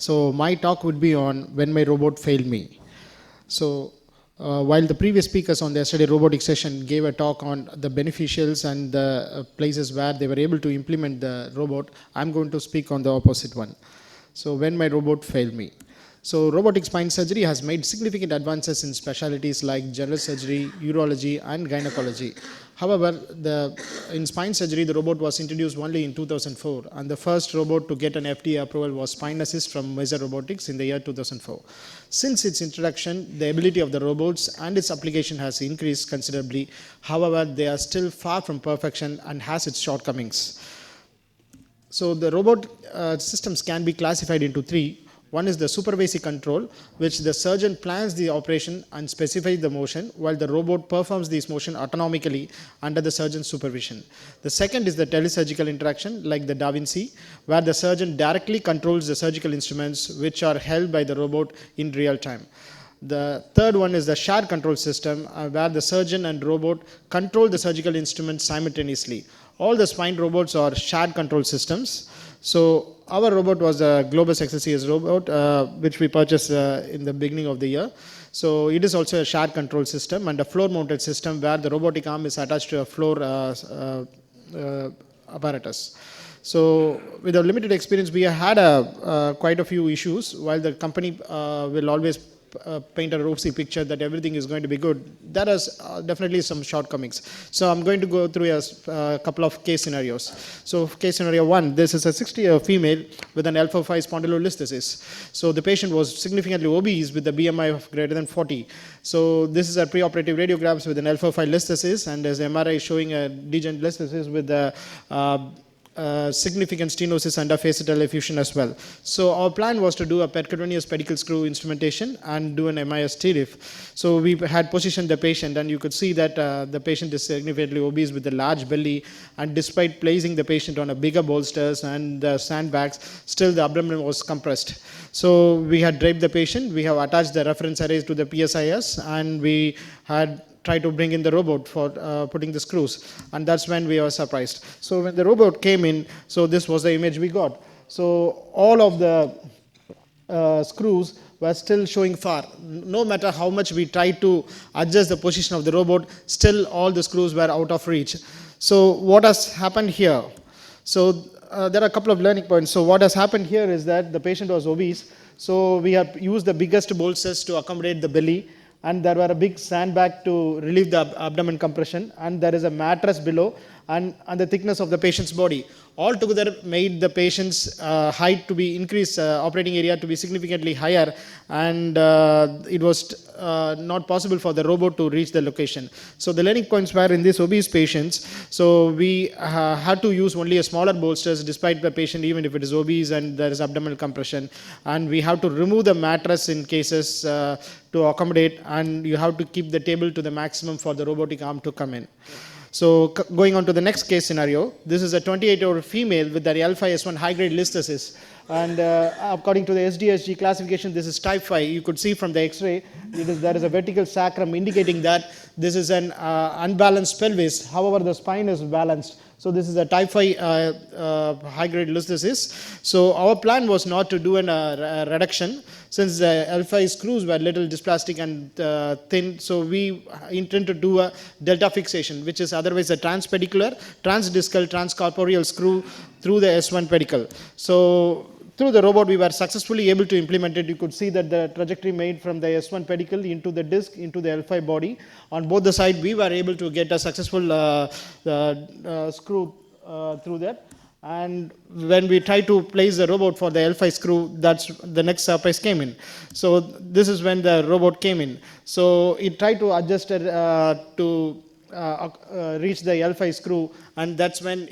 So my talk would be on when my robot failed me. So while the previous speakers on the yesterday robotic session gave a talk on the beneficials and the places where they were able to implement the robot, I'm going to speak on the opposite one. So when my robot failed me. So robotic spine surgery has made significant advances in specialties like general surgery, urology and gynecology. However, in spine surgery, the robot was introduced only in 2004, and the first robot to get an FDA approval was Spine Assist from Vijay Robotics in the year 2004. Since its introduction, the ability of the robots and its application has increased considerably. However, they are still far from perfection and has its shortcomings. So the robot systems can be classified into three. One is the supervisory control, which the surgeon plans the operation and specifies the motion, while the robot performs this motion autonomically under the surgeon's supervision. The second is the telesurgical interaction, like the Da Vinci, where the surgeon directly controls the surgical instruments which are held by the robot in real time. The third one is the shared control system, where the surgeon and robot control the surgical instruments simultaneously. All the spine robots are shared control systems. So our robot was a Globus XSCS robot, which we purchased in the beginning of the year. So it is also a shared control system and a floor mounted system where the robotic arm is attached to a floor apparatus. So with our limited experience, we had quite a few issues. While the company will always paint a rosy picture that everything is going to be good, there is definitely some shortcomings. So I'm going to go through a couple of case scenarios. So case scenario one, this is a 60-year female with an L4-5 spondylolisthesis. So the patient was significantly obese with a BMI of greater than 40. So this is a preoperative radiographs with an L4-5 listhesis, and there's MRI showing a degenerative listhesis with the significant stenosis under facetal effusion as well. So our plan was to do a percutaneous pedicle screw instrumentation and do an MIS TRIF. So we had positioned the patient, and you could see that the patient is significantly obese with a large belly, and despite placing the patient on a bigger bolsters and sandbags, still the abdomen was compressed. So we had draped the patient, we have attached the reference arrays to the PSIS, and we had try to bring in the robot for putting the screws, and that's when we were surprised. So when the robot came in, so this was the image we got. So all of the screws were still showing far. No matter how much we tried to adjust the position of the robot, still all the screws were out of reach. So what has happened here? So there are a couple of learning points. So what has happened here is that the patient was obese, so we have used the biggest bolsters to accommodate the belly, and there were a big sandbag to relieve the abdomen compression, and there is a mattress below, and the thickness of the patient's body. All together made the patient's height to be increased, operating area to be significantly higher, and it was not possible for the robot to reach the location. So the learning points were in these obese patients. So we had to use only a smaller bolsters despite the patient, even if it is obese and there is abdominal compression. And we have to remove the mattress in cases to accommodate, and you have to keep the table to the maximum for the robotic arm to come in. So going on to the next case scenario, this is a 28-year-old female with the L5S1 high-grade listhesis, and according to the SDSG classification, this is type 5. You could see from the X-ray, there is a vertical sacrum indicating that this is an unbalanced pelvis. However, the spine is balanced. So this is a type 5 high-grade listhesis. So our plan was not to do a reduction, since the L5 screws were little dysplastic and thin. So we intend to do a delta fixation, which is otherwise a transpedicular, transdiscal, transcorporeal screw through the S1 pedicle. So through the robot, we were successfully able to implement it. You could see that the trajectory made from the S1 pedicle into the disc, into the L5 body. On both the side, we were able to get a successful screw through that. And when we tried to place the robot for the L5 screw, that's the next surprise came in. So this is when the robot came in. So it tried to adjust it to reach the L5 screw, and that's when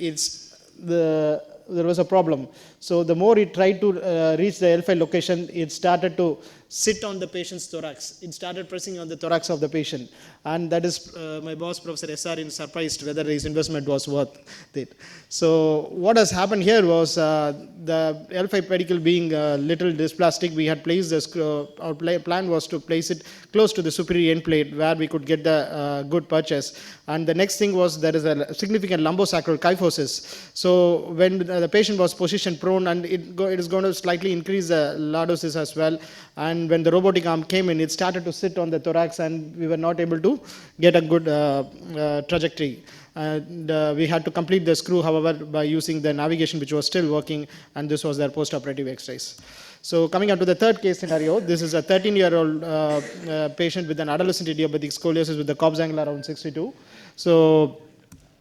there was a problem. So the more it tried to reach the L5 location, it started to sit on the patient's thorax. It started pressing on the thorax of the patient. And that is my boss, Professor S.R. is surprised whether his investment was worth it. So what has happened here was the L5 pedicle being a little dysplastic, we had placed the screw, our plan was to place it close to the superior end plate where we could get the good purchase. And the next thing was there is a significant lumbosacral kyphosis. So when the patient was position prone, and it is going to slightly increase the lordosis as well. And when the robotic arm came in, it started to sit on the thorax, and we were not able to get a good trajectory. And we had to complete the screw, however, by using the navigation, which was still working, and this was their post-operative X-rays. So coming on to the third case scenario, this is a 13-year-old patient with an adolescent idiopathic scoliosis with the Cobb's angle around 62. So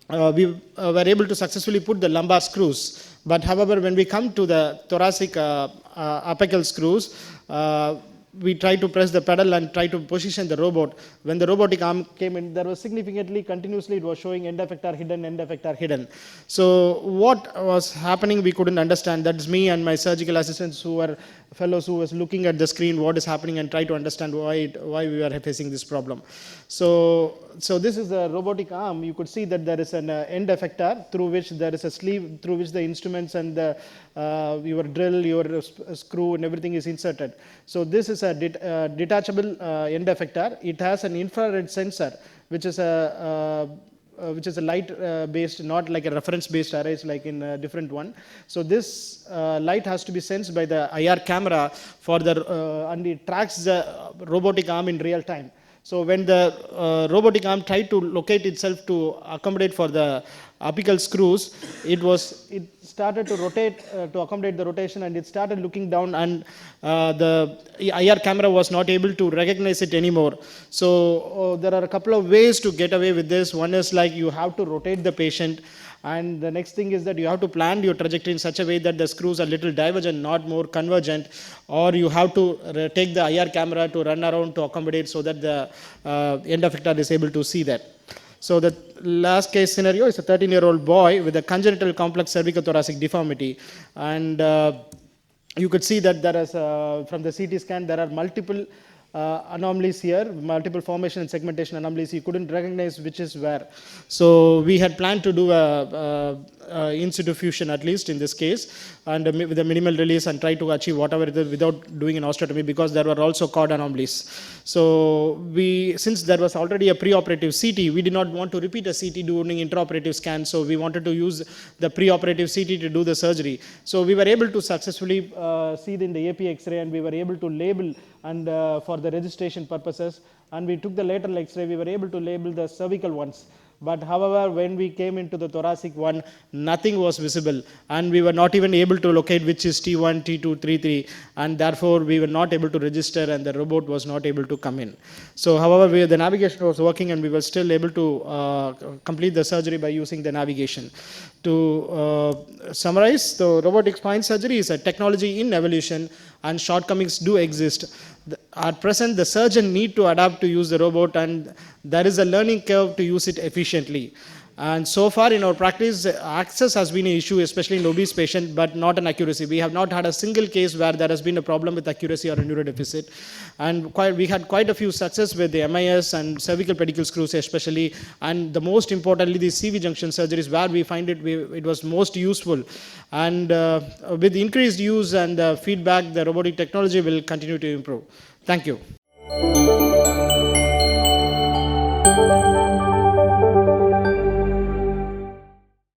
we were able to successfully put the lumbar screws, but however, when we come to the thoracic apical screws, we tried to press the pedal and try to position the robot. When the robotic arm came in, there was significantly, continuously, it was showing end effector hidden, end effector hidden. So what was happening, we couldn't understand. That's me and my surgical assistants who were fellows who was looking at the screen, what is happening, and try to understand why we were facing this problem. So this is the robotic arm. You could see that there is an end effector through which there is a sleeve through which the instruments and the, your drill, your screw and everything is inserted. So this is a detachable end effector. It has an infrared sensor, which is a light based, not like a reference based arrays like in a different one. So this light has to be sensed by the IR camera for the and it tracks the robotic arm in real time. So when the robotic arm tried to locate itself to accommodate for the apical screws, it started to rotate to accommodate the rotation, and it started looking down, and the IR camera was not able to recognize it anymore. So there are a couple of ways to get away with this. One is like you have to rotate the patient, and the next thing is that you have to plan your trajectory in such a way that the screws are little divergent, not more convergent, or you have to take the IR camera to run around to accommodate so that the end effector is able to see that. So the last case scenario is a 13-year-old boy with a congenital complex cervicothoracic deformity, and you could see that there is from the CT scan there are multiple anomalies here, multiple formation and segmentation anomalies. You couldn't recognize which is where. So we had planned to do a in situ fusion at least in this case, and with a minimal release, and try to achieve whatever it is without doing an osteotomy, because there were also cord anomalies. So since there was already a preoperative CT, we did not want to repeat a CT during intraoperative scan. So we wanted to use the preoperative CT to do the surgery. So we were able to successfully see in the AP X-ray, and we were able to label and for the registration purposes. And we took the lateral X-ray, we were able to label the cervical ones. But however, when we came into the thoracic one, nothing was visible, and we were not even able to locate which is T1, T2, T3, and therefore we were not able to register, and the robot was not able to come in. So however, the navigation was working, and we were still able to complete the surgery by using the navigation. To summarize, the robotic spine surgery is a technology in evolution, and shortcomings do exist. At present, the surgeon need to adapt to use the robot, and there is a learning curve to use it efficiently. And so far in our practice, access has been an issue, especially in obese patients, but not an accuracy. We have not had a single case where there has been a problem with accuracy or a neurodeficit. And we had quite a few success with the MIS and cervical pedicle screws especially, and the most importantly, the CV junction surgeries, where we find it was most useful. And with increased use and feedback, the robotic technology will continue to improve. Thank you.